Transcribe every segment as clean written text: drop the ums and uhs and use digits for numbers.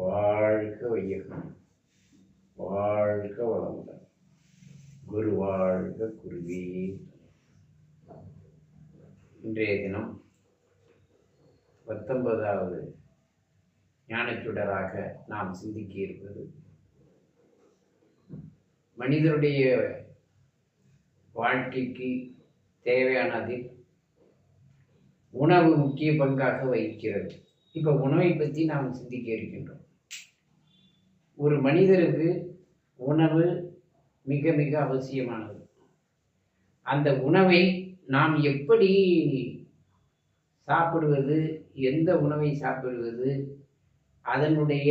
வாழ்க வையகம், வாழ்க வளமுடன். குரு வாழ்க, குருவே. இன்றைய தினம் 19வது ஞானச்சுடராக நாம் சிந்திக்க இருப்பது மனிதனுடைய வாழ்க்கைக்கு தேவையானதில் உணவு முக்கிய பங்காக வகிக்கிறது. இப்போ உணவை பற்றி நாம் சிந்திக்க இருக்கின்றோம். ஒரு மனிதருக்கு உணவு மிக மிக அவசியமானது. அந்த உணவை நாம் எப்படி சாப்பிடுவது, எந்த உணவை சாப்பிடுவது, அதனுடைய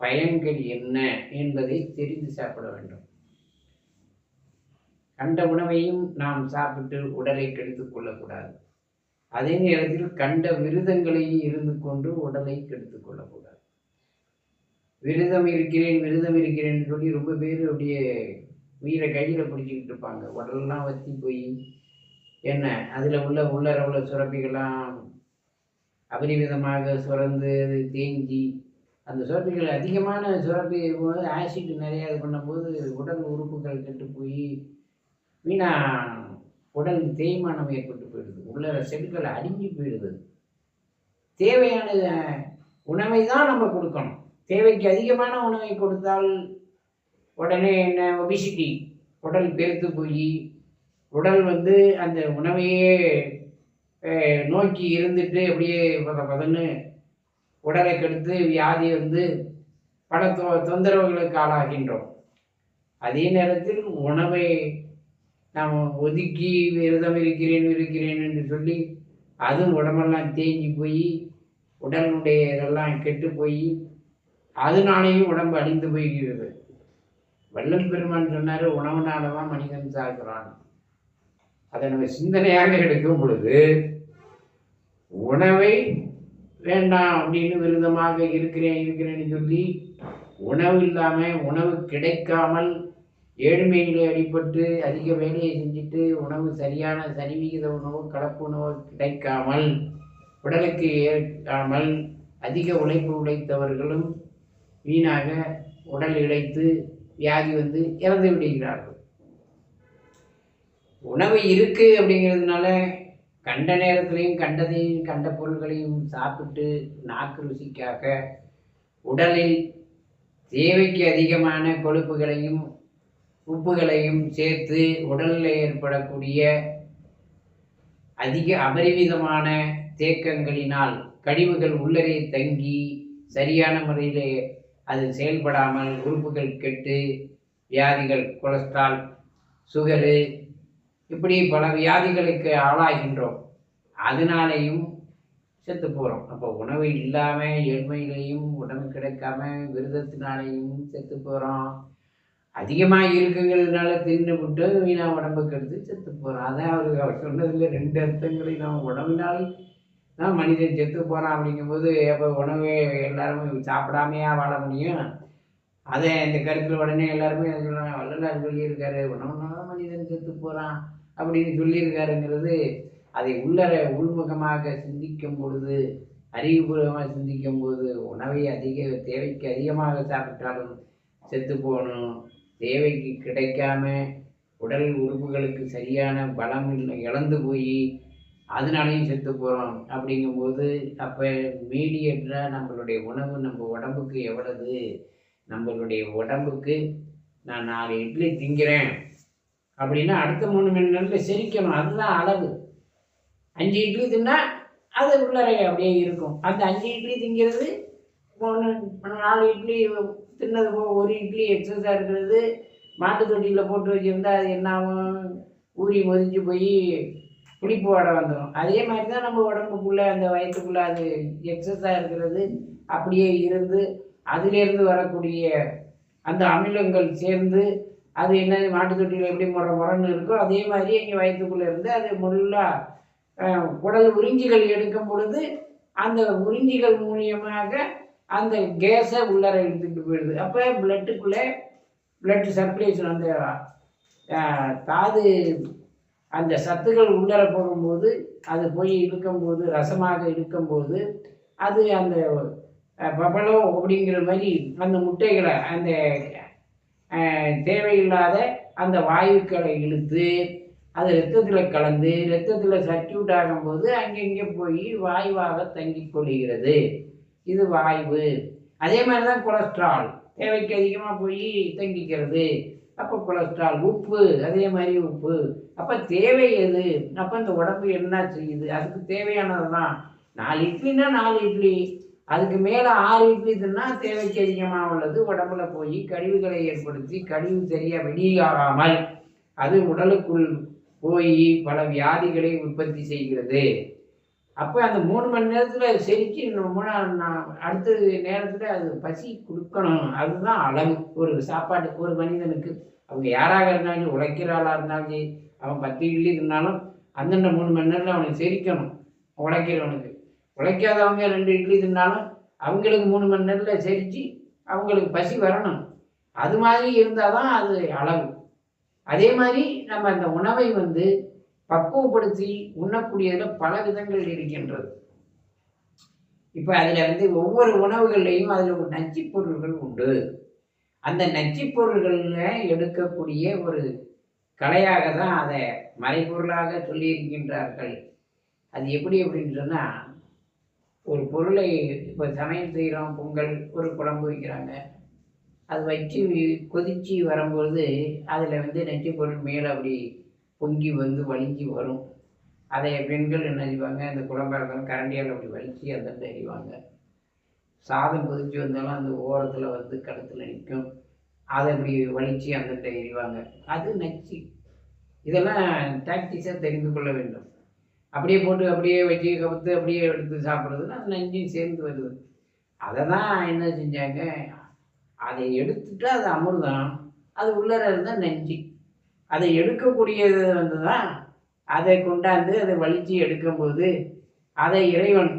பயன்கள் என்ன என்பதை தெரிந்து சாப்பிட வேண்டும். கண்ட உணவையும் நாம் சாப்பிட்டு உடலை கெடுத்துக் கொள்ளக்கூடாது. அதே நேரத்தில் கண்ட விரதங்களையும் இருந்து கொண்டு உடலை கெடுத்துக் கொள்ளக்கூடாது. விரதம் இருக்கிறேன் சொல்லி ரொம்ப பேர் அப்படியே உயிரை கையில் பிடிச்சிக்கிட்டு இருப்பாங்க. உடலெல்லாம் வற்றி போய் என்ன அதில் உள்ளர சுரப்பிகள்லாம் அபரிமிதமாக சுரந்து அது தேங்கி அந்த சுரப்பிகள் அதிகமான சுரப்பி போது ஆசிட் நிறையா இது பண்ணும்போது உடல் உறுப்புகள் கெட்டு போய் வீணா உடல் தேய்மானம் ஏற்பட்டு போயிடுது. உள்ளர செல்கள் அடிஞ்சு போயிடுது. தேவையான உணவை தான் நம்ம கொடுக்கணும். தேவைக்கு அதிகமான உணவை கொடுத்தால் உடனே என்ன ஒபிசிட்டி, உடல் பெருத்து போய் உடல் அந்த உணவையே நோக்கி இருந்துட்டு அப்படியே பதன்னு உடலை கெடுத்து வியாதி பல தொந்தரவுகளுக்கு ஆளாகின்றோம். அதே நேரத்தில் உணவை நாம் ஒதுக்கி விரதம் இருக்கிறேன் என்று சொல்லி அதுவும் உடம்பெல்லாம் தேங்கி போய் உடலுடைய இதெல்லாம் கெட்டு போய் அதனாலேயும் உடம்பு அழிந்து போய்கிறது. வள்ளல் பெருமான் சொன்னார், உணவுனால தான் மனிதன் சாகிறான். அதை நம்ம சிந்தனையாக எடுக்கும் பொழுது உணவை வேண்டாம் அப்படின்னு விரதமாக இருக்கிறேன்னு சொல்லி உணவு இல்லாமல், உணவு கிடைக்காமல் ஏழ்மையிலே அடிபட்டு அதிக வேலையை செஞ்சுட்டு உணவு சரியான சரிவிகித உணவு, கலப்பு உணவு கிடைக்காமல் உடலுக்கு ஏற்காமல் அதிக உழைப்பு உழைத்தவர்களும் வீணாக உடல் இழைத்து வியாதி இறந்து விடுகிறார்கள். உணவு இருக்கு அப்படிங்கிறதுனால கண்ட நேரத்திலையும் கண்ட பொருள்களையும் சாப்பிட்டு நாக்கு ருசிக்காக உடலில் தேவைக்கு அதிகமான கொழுப்புகளையும் உப்புகளையும் சேர்த்து உடலில் ஏற்படக்கூடிய அதிக அபரிமிதமான தேக்கங்களினால் கழிவுகள் உள்ளரே தங்கி சரியான முறையிலே அது செயல்படாமல் உறுப்புகள் கெட்டு வியாதிகள், கொலஸ்ட்ரால், சுகரு, இப்படி பல வியாதிகளுக்கு ஆளாகின்றோம். அதனாலேயும் செத்து போகிறோம். அப்போ உணவு இல்லாமல் ஏழ்மையிலையும் உணவு கிடைக்காம விரதத்தினாலேயும் செத்து போகிறோம். அதிகமாக இருக்குங்கிறதுனால தின்னு விட்டு வீணா உடம்புக்கு எடுத்து செத்து போகிறோம். அதான் அவர் சொன்னதில் 2 அர்த்தங்களை நாம் உணவினால் தான் மனிதன் செத்து போகிறான் அப்படிங்கும்போது எப்போ உணவே எல்லாருமே சாப்பிடாமையா வாழ முடியும்? அதை இந்த கருத்தில் உடனே எல்லாருமே வள்ளலார் சொல்லியிருக்காரு, உணவுனால மனிதன் செத்து போகிறான் அப்படின்னு சொல்லியிருக்காருங்கிறது அதை உள்முகமாக சிந்திக்கும் பொழுது, அறிவுபூர்வமாக சிந்திக்கும் போது உணவை தேவைக்கு அதிகமாக சாப்பிட்டாலும் செத்து போகணும். தேவைக்கு கிடைக்காம உடல் உறுப்புகளுக்கு சரியான பலம் இழந்து போய் அதனாலையும் செத்து போகிறோம். அப்படிங்கும்போது அப்போ மீடியேட்டாக நம்மளுடைய உணவு நம்ம உடம்புக்கு எவ்வளவு, நம்மளுடைய உடம்புக்கு நான் 4 இட்லி திங்கிறேன் அப்படின்னா அடுத்த 3 மணி நேரத்தில் செரிக்கணும். அதுதான் அளவு. 5 இட்லி தின்னா அது உள்ளறை அப்படியே இருக்கும். அந்த 5 இட்லி திங்கிறது 4 இட்லி தின்னது போக 1 இட்லி எக்ஸஸாக இருக்கிறது மாட்டு தொட்டியில் போட்டு வச்சுருந்தா அது என்ன ஆகும்? ஊறி மொதிஞ்சு போய் புளிப்பு வடை வந்துடும். அதே மாதிரி தான் நம்ம உடம்புக்குள்ளே அந்த வயிற்றுக்குள்ளே அது எக்ஸஸாக இருக்கிறது அப்படியே இருந்து அதிலேருந்து வரக்கூடிய அந்த அமிலங்கள் சேர்ந்து அது என்ன மாட்டு தொட்டியில் எப்படி முறன்னு இருக்கோ அதே மாதிரி எங்கள் வயிற்றுக்குள்ளே இருந்து அது முள்ளாக குடல் உறிஞ்சிகள் எடுக்கும் பொழுது அந்த உறிஞ்சிகள் மூலியமாக அந்த கேஸை உள்ளர எடுத்துகிட்டு போயிடுது. அப்போ பிளட்டுக்குள்ளே பிளட் சர்க்குலேஷன் அந்த தாது அந்த சத்துக்கள் உள்ளர போகும்போது அது போய் இழுக்கும்போது ரசமாக இழுக்கும்போது அது அந்த பபலோ அப்படிங்கிற மாதிரி அந்த முட்டைகளை அந்த தேவையில்லாத அந்த வாயுக்களை இழுத்து அது ரத்தத்தில் கலந்து ரத்தத்தில் சர்க்கியூட் ஆகும்போது அங்கங்கே போய் வாயுவாக தங்கி கொள்கிறது. இது வாயு. அதே மாதிரி தான் கொலஸ்ட்ரால் தேவைக்கு அதிகமாக போய் தங்கிக்கிறது. அப்போ கொலஸ்ட்ரால். உப்பு அதே மாதிரி உப்பு. அப்போ தேவை எது? அப்போ இந்த உடம்பு என்ன செய்யுது? அதுக்கு தேவையானது தான். 4 இட்லின்னா 4 இட்லி, அதுக்கு மேலே 6 இட்லி தின்னா தேவைக்கு அதிகமாக உள்ளது உடம்புல போய் கழிவுகளை ஏற்படுத்தி கழிவு சரியாக வெளியாகாமல் அது உடலுக்குள் போய் பல வியாதிகளை உற்பத்தி செய்கிறது. அப்போ அந்த 3 மணி நேரத்தில் செரிச்சு அடுத்த நேரத்தில் அது பசி கொடுக்கணும். அதுதான் அளவு ஒரு சாப்பாடு. ஒரு மனிதனுக்கு அவங்க யாராக இருந்தாலும் உழைக்கிற ஆளாக இருந்தாலும் அவன் 10 இட்லி தின்னாலும் அந்தந்த 3 மணி நேரத்தில் அவனுக்கு செரிக்கணும். உழைக்கிறவனுக்கு. உழைக்காதவங்க 2 இட்லி தின்னாலும் அவங்களுக்கு 3 மணி நேரத்தில் செரித்து அவங்களுக்கு பசி வரணும். அது மாதிரி இருந்தால் தான் அது அளவு. அதே மாதிரி நம்ம அந்த உணவை பக்குவப்படுத்தி உண்ணக்கூடியதில் பல விதங்கள் இருக்கின்றது. இப்போ அதில் ஒவ்வொரு உணவுகள்லையும் அதில் ஒரு நச்சுப் பொருள்கள் உண்டு. அந்த நச்சுப் பொருள்களில் எடுக்கக்கூடிய ஒரு கலையாக தான் அதை மறைபொருளாக சொல்லியிருக்கின்றார்கள். அது எப்படி அப்படின்னு சொன்னால், ஒரு பொருளை இப்போ சமையல் செய்கிறோம், பொங்கல் ஒரு குழம்பு வைக்கிறாங்க, அது வச்சு கொதித்து வரும்பொழுது அதில் நச்சுப் பொருள் மேலே அப்படி பொங்கி வலிஞ்சு வரும். அதை பெண்கள் என்ன செய்வாங்க, அந்த குழம்பா இருந்தாலும் கரண்டியால் அப்படி வலித்து அந்த எறிவாங்க. சாதம் கொதித்து வந்தாலும் அந்த ஓரத்தில் கழுத்தில் நிற்கும், அதை அப்படி வலித்து அந்த எறிவாங்க. அது நச்சு. இதெல்லாம் டாக்டிக்ஸாக தெரிந்து கொள்ள வேண்டும். அப்படியே போட்டு அப்படியே வச்சு கவுத்து அப்படியே எடுத்து சாப்பிட்றதுன்னா அது நஞ்சும் சேர்ந்து வருது. அதை தான் என்ன செஞ்சாங்க, அதை எடுத்துட்டா அது அமிர்தம், அது உள்ளர இருந்தால் நஞ்சு. அதை எடுக்கக்கூடியது தான் அதை கொண்டாந்து அதை வலித்து எடுக்கும்போது அதை இறைவன்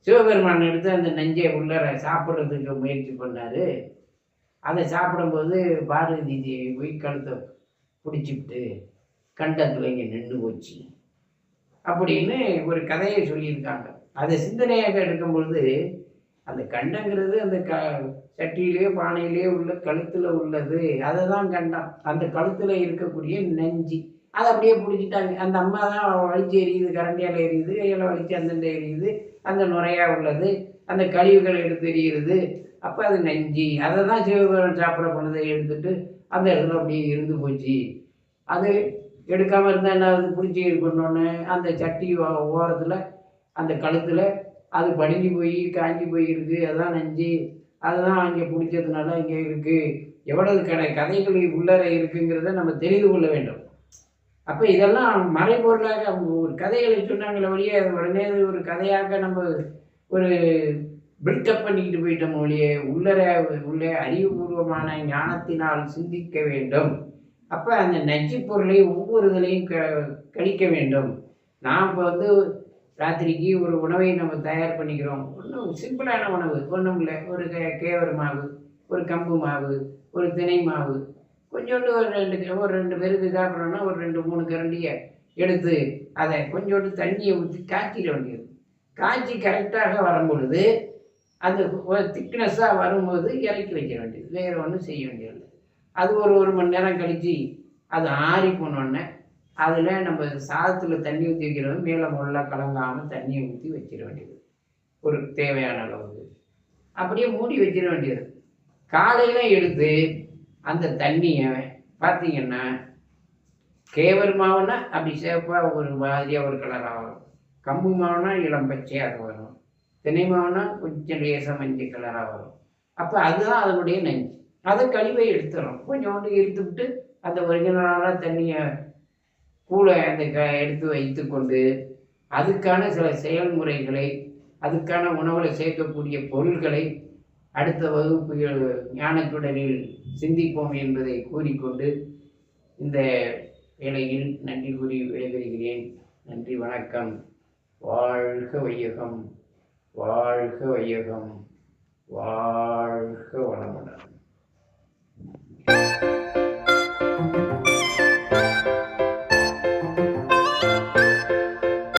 சிவபெருமான் எடுத்து அந்த நஞ்சை உள்ளர சாப்பிட்றதுக்கு முயற்சி பண்ணார். அதை சாப்பிடும்போது பார்வதி தேவி போய் கழுத்தை பிடிச்சிவிட்டு கண்டத்தில் இங்கே நின்று போச்சு அப்படின்னு ஒரு கதையை சொல்லியிருக்காங்க. அதை சிந்தனையாக எடுக்கும்பொழுது அந்த கண்டங்கிறது அந்த சட்டியிலே பானையிலே உள்ள கழுத்தில் உள்ளது, அதை தான் கண்டம். அந்த கழுத்தில் இருக்கக்கூடிய நஞ்சு அதை அப்படியே பிடிச்சிட்டாங்க. அந்த அம்மா தான் வலிச்சு எரியுது, கரண்டியால் எரியுது, கையில் வலிச்சு அந்தண்ட எரியுது, அந்த நுரையாக உள்ளது, அந்த கழிவுகளை எடுத்து எரியுது. அப்போ அது நஞ்சு. அதை தான் சிவபெருமான் சாப்பிட போனதை எடுத்துட்டு அந்த இடத்துல அப்படியே இருந்து போச்சு. அது எடுக்காமல் இருந்தால் என்ன, அது பிடிச்சி இது பண்ணோன்னு அந்த சட்டி ஓரத்தில் அந்த கழுத்தில் அது படிஞ்சு போய் காஞ்சி போயிருக்கு. அதுதான் நஞ்சு. அதுதான் அங்கே பிடிச்சதுனால இங்கே இருக்குது. எவ்வளவு கதைகள் உள்ளர இருக்குங்கிறத நம்ம தெரிந்து கொள்ள வேண்டும். அப்போ இதெல்லாம் மறைபொருளாக அவங்க ஒரு கதைகளை சொன்னாங்களே வழியே அது உடனே ஒரு கதையாக நம்ம ஒரு பில்டப் பண்ணிக்கிட்டு போயிட்டோம் ஒழியே உள்ள அறிவுபூர்வமான ஞானத்தினால் சிந்திக்க வேண்டும். அப்போ அந்த நச்சு பொருளை ஒவ்வொரு இதுலையும் கழிக்க வேண்டும். நான் இப்போ ராத்திரிக்கு ஒரு உணவை நம்ம தயார் பண்ணிக்கிறோம். ஒன்றும் சிம்பிளான உணவு ஒன்றும் இல்லை. ஒரு கேவர் மாவு, ஒரு கம்பு மாவு, ஒரு தினை மாவு, கொஞ்சோண்டு ஒரு ரெண்டு பேருக்கு சாப்பிட்றோன்னா ஒரு 2-3 கரண்டியை எடுத்து அதை கொஞ்சோண்டு தண்ணியை ஊற்றி காய்ச்சிட வேண்டியது. காய்ச்சி கரெக்டாக வரும்பொழுது அது திக்னஸ்ஸாக வரும்போது இறக்கி வைக்க வேண்டியது. வேறு ஒன்றும் செய்ய வேண்டியதில்லை. அது ஒரு மணி நேரம் கழித்து அது ஆறி போனோடனே அதில் நம்ம சாதத்தில் தண்ணி ஊற்றி வைக்கிறது மேலே முள்ள கலங்காமல் தண்ணியை ஊற்றி வச்சிட வேண்டியது ஒரு தேவையான அளவுக்கு. அப்படியே மூடி வச்சிட வேண்டியது. காலையில் எடுத்து அந்த தண்ணியை பார்த்திங்கன்னா கேவர் மாவுனா அப்படி சேப்பாக ஒரு மாதிரியாக ஒரு கலராக வரும், கம்பு மாவுனா இளம் பச்சையாக வரும், தினை மாவுனா கொஞ்சம் லேசாக மஞ்சள் கலராக வரும். அப்போ அதுதான் அதனுடைய நஞ்சு. அதை கழிவை எடுத்துடும். கொஞ்சோண்டு எடுத்து விட்டு அந்த ஒரிஜினலான தண்ணியை கூழை அந்த எடுத்து வைத்து கொண்டு அதுக்கான சில செயல்முறைகளை, அதுக்கான உணவில் சேர்க்கக்கூடிய பொருள்களை அடுத்த வகுப்புகள் ஞானத்துடனில் சிந்திப்போம் என்பதை கூறிக்கொண்டு இந்த வேளையில் நன்றி கூறி விடைபெறுகிறேன். நன்றி, வணக்கம். வாழ்க வையகம், வாழ்க வையகம், வாழ்க வளம்.